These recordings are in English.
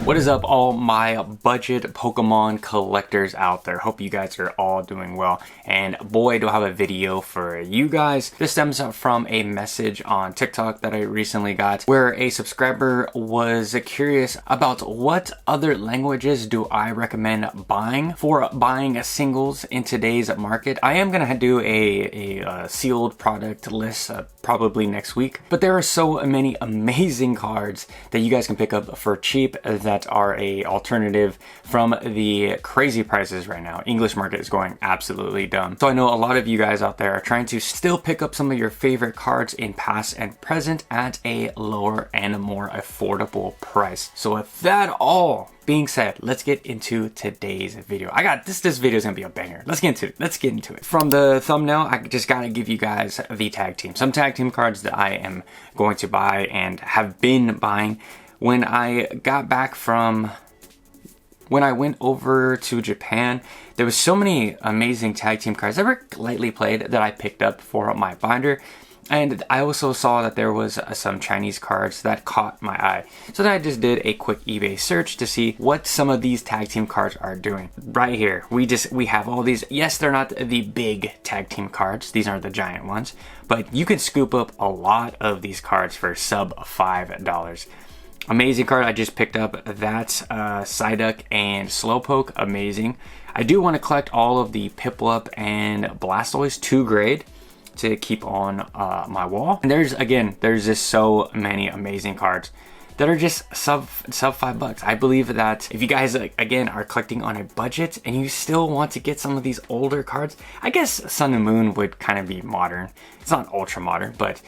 What is up, all my budget Pokemon collectors out there? Hope you guys are all doing well. And boy, do I have a video for you guys. This stems from a message on TikTok that I recently got where a subscriber was curious about what other languages do I recommend buying for buying singles in today's market. I am gonna do a sealed product list probably next week, but there are so many amazing cards that you guys can pick up for cheap that are a alternative from the crazy prices right now. English market is going absolutely dumb. So I know a lot of you guys out there are trying to still pick up some of your favorite cards in past and present at a lower and a more affordable price. So with that all being said, let's get into today's video. This video is gonna be a banger. Let's get into it. From the thumbnail, I just gotta give you guys the tag team. Some tag team cards that I am going to buy and have been buying. When I got back from, when I went over to Japan, there was so many amazing tag team cards that were lightly played that I picked up for my binder. And I also saw that there was some Chinese cards that caught my eye. So then I just did a quick eBay search to see what some of these tag team cards are doing. Right here, we have all these. Yes, they're not the big tag team cards. These aren't the giant ones, but you can scoop up a lot of these cards for sub $5. Amazing card. I just picked up that Psyduck and Slowpoke. Amazing. I do want to collect all of the Piplup and Blastoise 2 grade to keep on my wall. And there's just so many amazing cards that are just sub $5. I believe that if you guys again are collecting on a budget and you still want to get some of these older cards, I guess Sun and Moon would kind of be modern. It's not ultra modern, but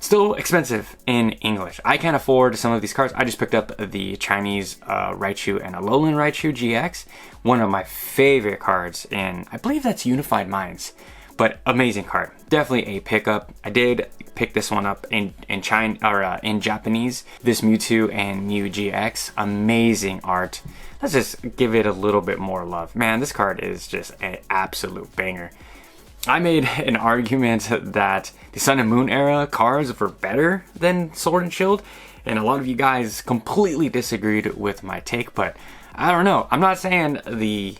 still expensive in English. I can't afford some of these cards. I just picked up the Chinese Raichu and Alolan Raichu GX, one of my favorite cards in, I believe that's Unified Minds. But amazing card, definitely a pickup. I did pick this one up in China or in Japanese. This Mewtwo and Mew GX, amazing art. Let's just give it a little bit more love. Man, this card is just an absolute banger. I made an argument that the Sun and Moon era cards were better than Sword and Shield, and a lot of you guys completely disagreed with my take. But I don't know. I'm not saying the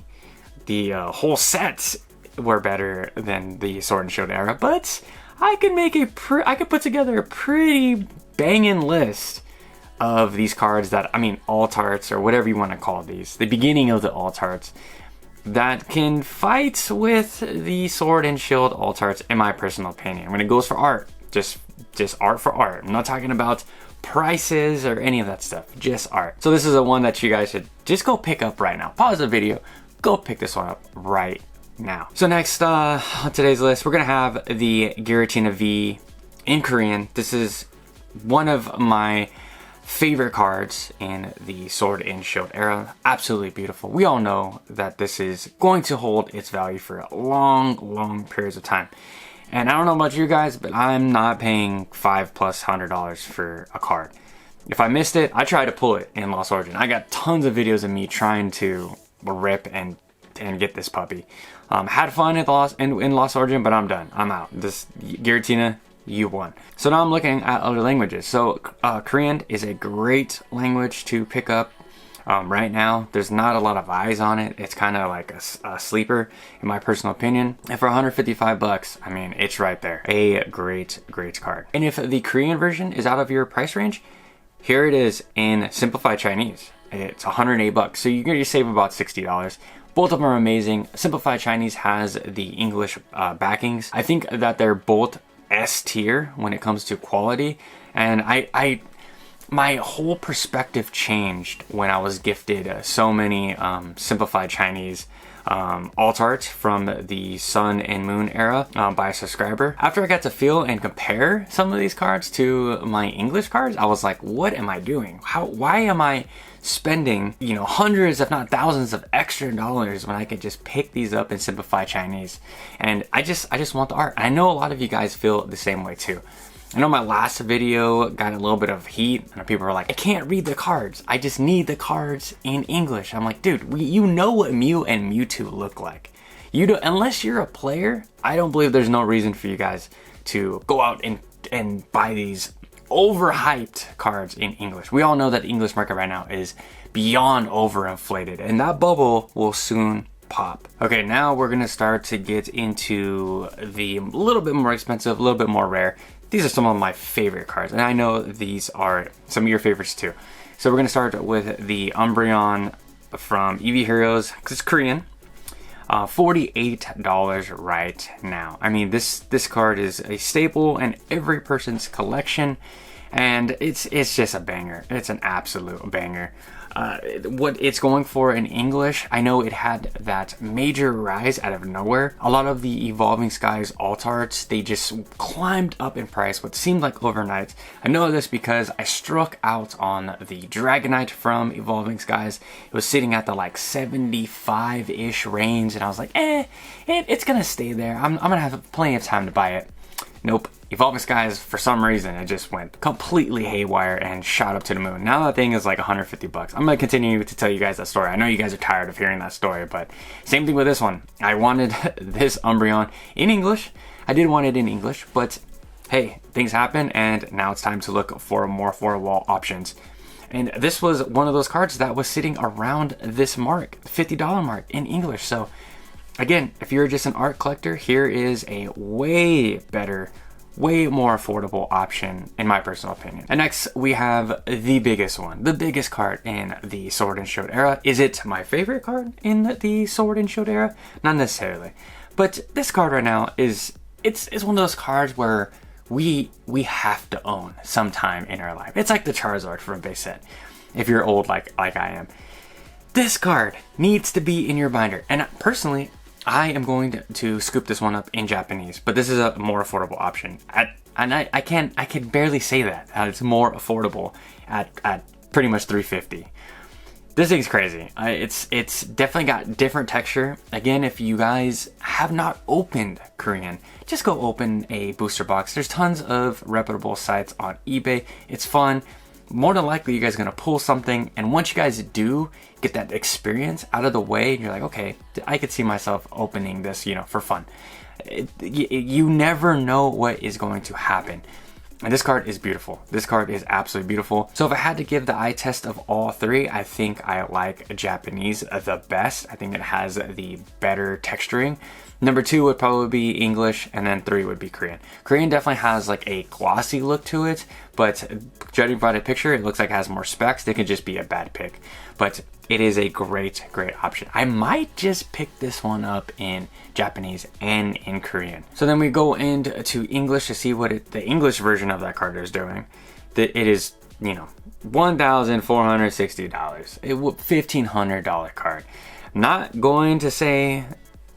whole sets were better than the Sword and Shield era, but I could put together a pretty banging list of these cards that, I mean, alt arts or whatever you want to call these, the beginning of the alt arts that can fight with the Sword and Shield alt arts, in my personal opinion. When it goes for art, just art for art. I'm not talking about prices or any of that stuff, just art. So this is a one that you guys should just go pick up right now. Pause the video, go pick this one up right now. So next on today's list, we're gonna have the Giratina V in Korean. This is one of my favorite cards in the Sword and Shield era. Absolutely beautiful. We all know that this is going to hold its value for long periods of time. And I don't know about you guys, but I'm not paying $500+ for a card. If I missed it, I tried to pull it in Lost Origin. I got tons of videos of me trying to rip and get this puppy. Had fun at in Lost Origin, but I'm done. I'm out. This Giratina, you won. So now I'm looking at other languages. So Korean is a great language to pick up. Right now, there's not a lot of eyes on it. It's kind of like a sleeper, in my personal opinion. And for $155, I mean, it's right there. A great card. And if the Korean version is out of your price range, here it is in simplified Chinese. It's $108, so you're gonna save about $60. Both of them are amazing. Simplified Chinese has the English backings. I think that they're both S tier when it comes to quality, and my whole perspective changed when I was gifted so many simplified Chinese alt art from the Sun and Moon era by a subscriber. After I got to feel and compare some of these cards to my English cards, I was like, what am I doing? Why am I spending, you know, hundreds if not thousands of extra dollars when I could just pick these up in simplified Chinese? And I just want the art. I know a lot of you guys feel the same way too. I know my last video got a little bit of heat and people were like, I can't read the cards. I just need the cards in English. I'm like, dude, you know what Mew and Mewtwo look like. You don't, unless you're a player, I don't believe there's no reason for you guys to go out and buy these overhyped cards in English. We all know that the English market right now is beyond overinflated, and that bubble will soon pop. Okay, now we're gonna start to get into the little bit more expensive, a little bit more rare. These are some of my favorite cards, and I know these are some of your favorites too. So we're gonna start with the Umbreon from Eevee Heroes, because it's Korean. $48 right now. I mean, this card is a staple in every person's collection, and it's just a banger. It's an absolute banger. What it's going for in English, I know it had that major rise out of nowhere. A lot of the Evolving Skies alt arts, they just climbed up in price what seemed like overnight. I know this because I struck out on the Dragonite from Evolving Skies. It was sitting at the like 75-ish range, and I was like, it's gonna stay there. I'm gonna have plenty of time to buy it. Nope. Evolving Skies, for some reason, it just went completely haywire and shot up to the moon. Now that thing is like 150 bucks. I'm gonna continue to tell you guys that story. I know you guys are tired of hearing that story, but same thing with this one. I wanted this Umbreon in English. I did want it in English, but hey, things happen, and now it's time to look for more affordable options. And this was one of those cards that was sitting around this mark, $50 mark in English. So again, if you're just an art collector, here is a way better, way more affordable option in my personal opinion. And next we have the biggest one, the biggest card in the Sword and Shield era. Is it my favorite card in the Sword and Shield era? Not necessarily, but this card right now it's one of those cards where we have to own sometime in our life. It's like the Charizard from base set, if you're old like I am. This card needs to be in your binder, and personally, I am going to scoop this one up in Japanese, but this is a more affordable option. I can barely say that. It's more affordable at pretty much $350. This thing's crazy. It's definitely got different texture. Again, if you guys have not opened Korean, just go open a booster box. There's tons of reputable sites on eBay. It's fun. More than likely you guys are gonna pull something, and once you guys do get that experience out of the way, you're like, okay, I could see myself opening this, for fun. You never know what is going to happen. And this card is beautiful. This card is absolutely beautiful. So if I had to give the eye test of all three, I think I like Japanese the best. I think it has the better texturing. Number 2 would probably be English, and then 3 would be Korean. Korean definitely has like a glossy look to it, but judging by the picture, it looks like it has more specs. It could just be a bad pick, but it is a great option. I might just pick this one up in Japanese and in Korean. So then we go into English to see what the English version of that card is doing. It is, $1,460. $1,500 card. Not going to say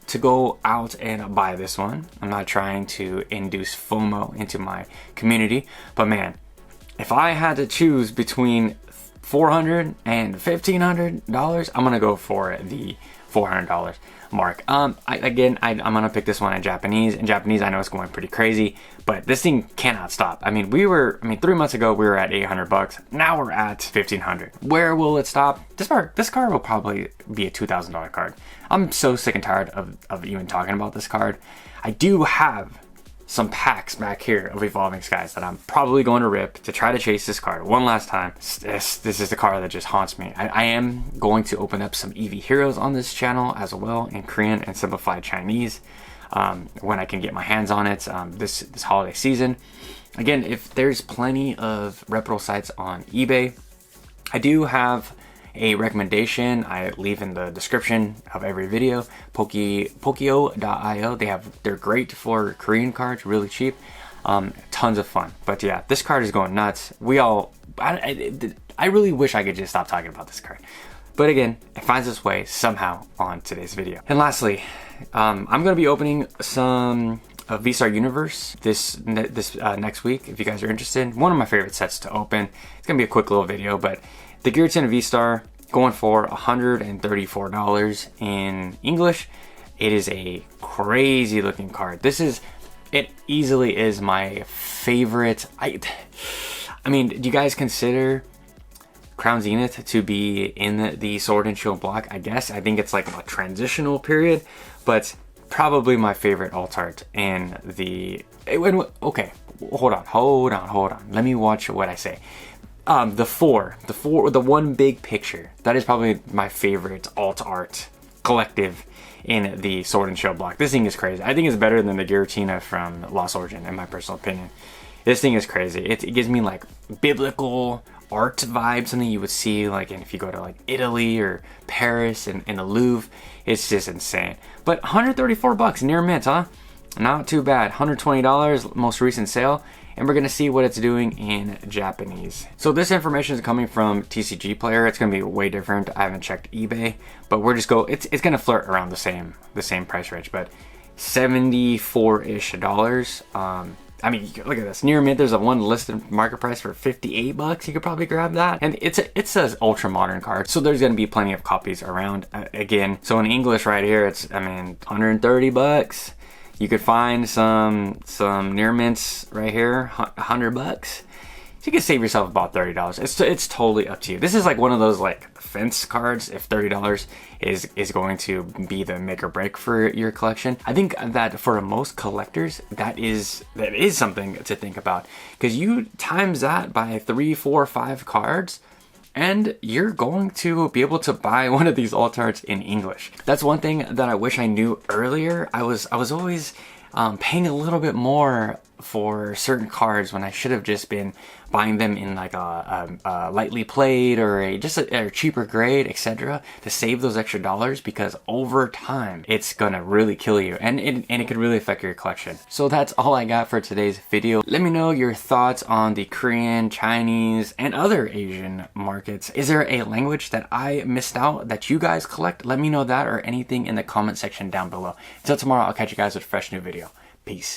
to go out and buy this one. I'm not trying to induce FOMO into my community, but man, if I had to choose between $400 and $1,500, I'm gonna go for the $400 mark. I'm gonna pick this one in Japanese. In Japanese, I know it's going pretty crazy, but this thing cannot stop. 3 months ago we were at 800 bucks. Now we're at 1,500. Where will it stop? This card will probably be a $2,000 card. I'm so sick and tired of even talking about this card. I do have some packs back here of Evolving Skies that I'm probably going to rip to try to chase this card one last time. This is the card that just haunts me. I am going to open up some Eevee Heroes on this channel as well in Korean and simplified Chinese when I can get my hands on it this holiday season. Again, if there's plenty of reputable sites on eBay, I do have a recommendation I leave in the description of every video. Pokio.io. They're great for Korean cards, really cheap, tons of fun. But yeah, this card is going nuts. I really wish I could just stop talking about this card, but again, it finds its way somehow on today's video. And lastly, I'm gonna be opening some VSTAR Universe this next week. If you guys are interested, one of my favorite sets to open. It's gonna be a quick little video, but the Giratina VSTAR going for $134 in English. It is a crazy looking card. It easily is my favorite. I mean, do you guys consider Crown Zenith to be in the Sword and Shield block? I guess. I think it's like a transitional period, but probably my favorite alt art in the... Okay, hold on. Let me watch what I say. The one big picture. That is probably my favorite alt art collective in the Sword and Shield block. This thing is crazy. I think it's better than the Giratina from Lost Origin, in my personal opinion. This thing is crazy. It gives me like biblical art vibes, something you would see like if you go to like Italy or Paris and the Louvre. It's just insane. But 134 bucks near mint, huh? Not too bad. $120 most recent sale. And we're gonna see what it's doing in Japanese. So this information is coming from TCG Player. It's gonna be way different. I haven't checked eBay, but we're just it's gonna flirt around the same price range, but $74-ish. I mean, look at this. Near mint, there's a one listed market price for 58 bucks. You could probably grab that. And it's an ultra modern card. So there's going to be plenty of copies around again. So in English right here, it's, I mean, 130 bucks. You could find some near mints right here, 100 bucks. So you can save yourself about $30. It's totally up to you. This is like one of those like fence cards. If $30 is going to be the make or break for your collection, I think that for most collectors, that is something to think about, because you times that by 3, 4, 5 cards, and you're going to be able to buy one of these alt arts in English. That's one thing that I wish I knew earlier. I was always paying a little bit more for certain cards when I should have just been buying them in like a lightly played or a cheaper grade, etc., to save those extra dollars, because over time it's gonna really kill you and it could really affect your collection. So that's all I got for today's video. Let me know your thoughts on the Korean, Chinese, and other Asian markets. Is there a language that I missed out that you guys collect? Let me know that, or anything in the comment section down below. Until tomorrow, I'll catch you guys with a fresh new video. Peace.